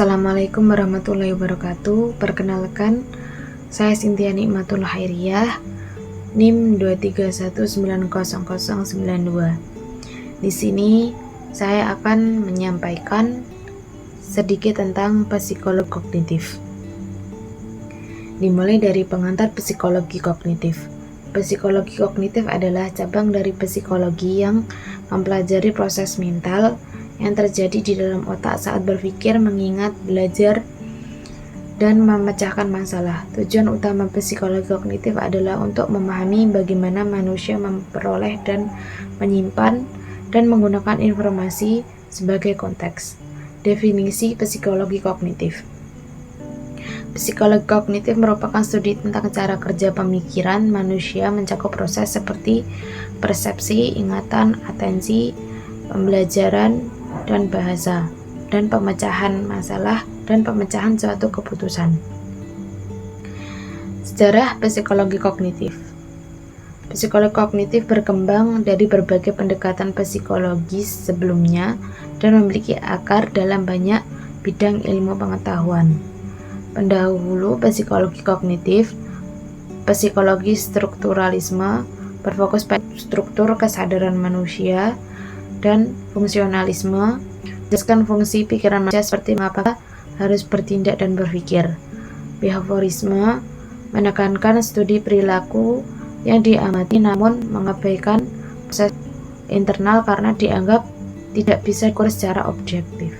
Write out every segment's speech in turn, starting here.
Assalamualaikum warahmatullahi wabarakatuh. Perkenalkan, saya Cynthia Nikmatul Hairiyah, NIM 231900092. Di sini saya akan menyampaikan sedikit tentang psikologi kognitif. Dimulai dari pengantar psikologi kognitif. Psikologi kognitif adalah cabang dari psikologi yang mempelajari proses mental yang terjadi di dalam otak saat berpikir, mengingat, belajar, dan memecahkan masalah. Tujuan utama psikologi kognitif adalah untuk memahami bagaimana manusia memperoleh dan menyimpan dan menggunakan informasi sebagai konteks. Definisi psikologi kognitif. Psikologi kognitif merupakan studi tentang cara kerja pemikiran manusia, mencakup proses seperti persepsi, ingatan, atensi, pembelajaran, dan bahasa, dan pemecahan masalah dan pemecahan suatu keputusan. Sejarah psikologi kognitif. Psikologi kognitif berkembang dari berbagai pendekatan psikologis sebelumnya dan memiliki akar dalam banyak bidang ilmu pengetahuan. Pendahulu psikologi kognitif, psikologi strukturalisme, berfokus pada struktur kesadaran manusia, dan fungsionalisme, menjelaskan fungsi pikiran manusia seperti mengapa harus bertindak dan berpikir. Behaviorisme menekankan studi perilaku yang diamati namun mengabaikan proses internal karena dianggap tidak bisa diukur secara objektif.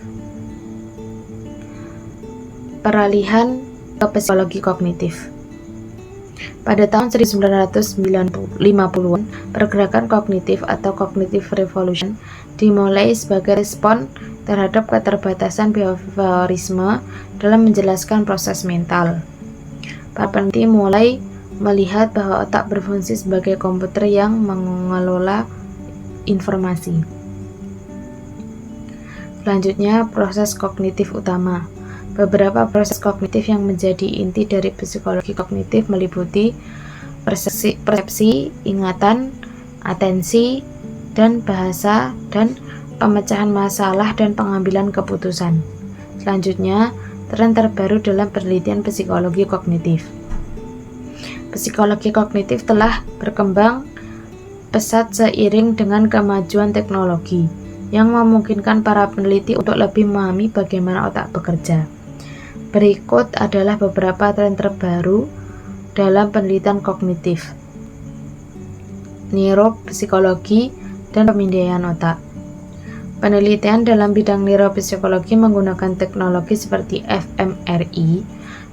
Peralihan ke psikologi kognitif. Pada tahun 1950-an, pergerakan kognitif atau cognitive revolution dimulai sebagai respon terhadap keterbatasan behaviorisme dalam menjelaskan proses mental. Para peneliti mulai melihat bahwa otak berfungsi sebagai komputer yang mengelola informasi. Selanjutnya, proses kognitif utama. Beberapa proses kognitif yang menjadi inti dari psikologi kognitif meliputi persepsi, ingatan, atensi, dan bahasa, dan pemecahan masalah dan pengambilan keputusan. Selanjutnya, tren terbaru dalam penelitian psikologi kognitif. Psikologi kognitif telah berkembang pesat seiring dengan kemajuan teknologi yang memungkinkan para peneliti untuk lebih memahami bagaimana otak bekerja. Berikut adalah beberapa tren terbaru dalam penelitian kognitif, neuropsikologi, dan pemindaian otak. Penelitian dalam bidang neuropsikologi menggunakan teknologi seperti fMRI,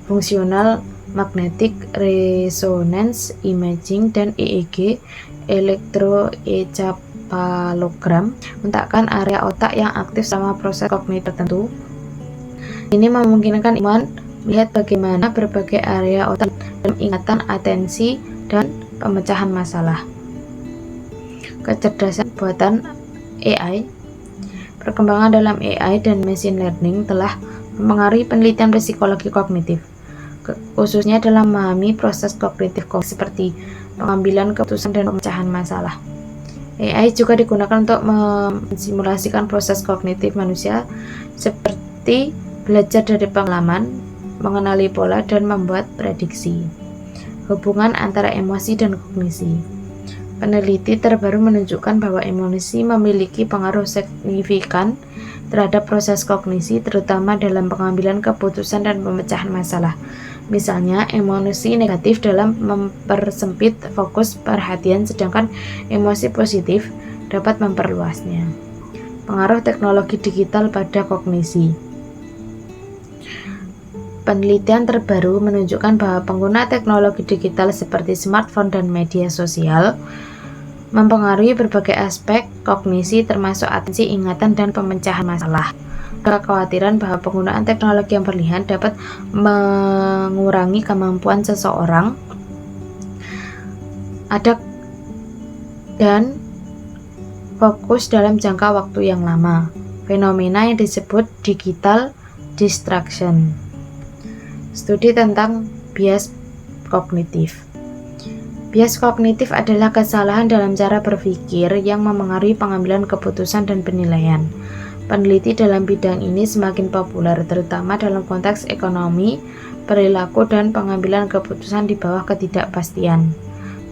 Functional Magnetic Resonance Imaging, dan EEG, elektroencephalogram, memetakkan area otak yang aktif selama proses kognitif tertentu. Ini memungkinkan ilmuwan melihat bagaimana berbagai area otak dalam ingatan, atensi, dan pemecahan masalah. Kecerdasan buatan AI. Perkembangan dalam AI dan machine learning telah mempengaruhi penelitian psikologi kognitif, khususnya dalam memahami proses kognitif seperti pengambilan keputusan dan pemecahan masalah. AI juga digunakan untuk mensimulasikan proses kognitif manusia seperti belajar dari pengalaman, mengenali pola, dan membuat prediksi. Hubungan antara emosi dan kognisi. Peneliti terbaru menunjukkan bahwa emosi memiliki pengaruh signifikan terhadap proses kognisi, terutama dalam pengambilan keputusan dan pemecahan masalah. Misalnya, emosi negatif dalam mempersempit fokus perhatian, sedangkan emosi positif dapat memperluasnya. Pengaruh teknologi digital pada kognisi. Penelitian terbaru menunjukkan bahwa pengguna teknologi digital seperti smartphone dan media sosial mempengaruhi berbagai aspek kognisi termasuk atensi, ingatan, dan pemecahan masalah. Kekhawatiran bahwa penggunaan teknologi yang berlebihan dapat mengurangi kemampuan seseorang dan fokus dalam jangka waktu yang lama. Fenomena yang disebut digital distraction. Studi tentang bias kognitif. Bias kognitif adalah kesalahan dalam cara berpikir yang memengaruhi pengambilan keputusan dan penilaian. Peneliti dalam bidang ini semakin populer, terutama dalam konteks ekonomi, perilaku, dan pengambilan keputusan di bawah ketidakpastian.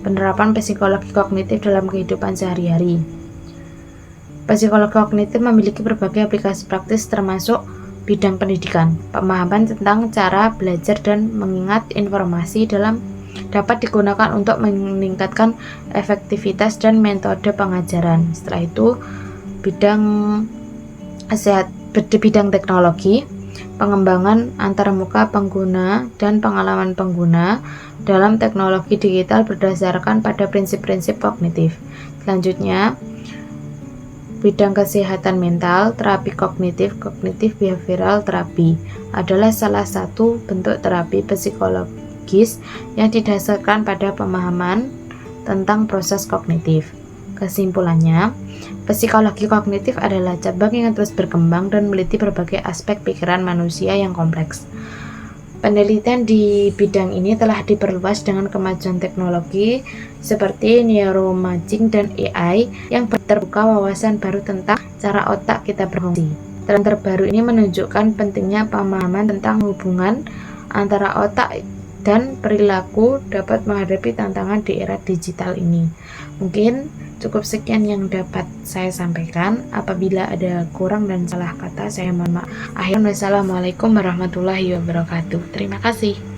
Penerapan psikologi kognitif dalam kehidupan sehari-hari. Psikologi kognitif memiliki berbagai aplikasi praktis termasuk bidang pendidikan. Pemahaman tentang cara belajar dan mengingat informasi dapat digunakan untuk meningkatkan efektivitas dan metode pengajaran. Setelah itu, bidang teknologi, pengembangan antarmuka pengguna dan pengalaman pengguna dalam teknologi digital berdasarkan pada prinsip-prinsip kognitif. Selanjutnya, bidang kesehatan mental, terapi kognitif behavioral terapi adalah salah satu bentuk terapi psikologis yang didasarkan pada pemahaman tentang proses kognitif. Kesimpulannya, psikologi kognitif adalah cabang yang terus berkembang dan meneliti berbagai aspek pikiran manusia yang kompleks. Penelitian di bidang ini telah diperluas dengan kemajuan teknologi seperti neuroimaging dan AI yang terbuka wawasan baru tentang cara otak kita berfungsi. Tren terbaru ini menunjukkan pentingnya pemahaman tentang hubungan antara otak dan perilaku dapat menghadapi tantangan di era digital ini. Mungkin cukup sekian yang dapat saya sampaikan. Apabila ada kurang dan salah kata, saya mohon maaf. Wassalamualaikum warahmatullahi wabarakatuh. Terima kasih.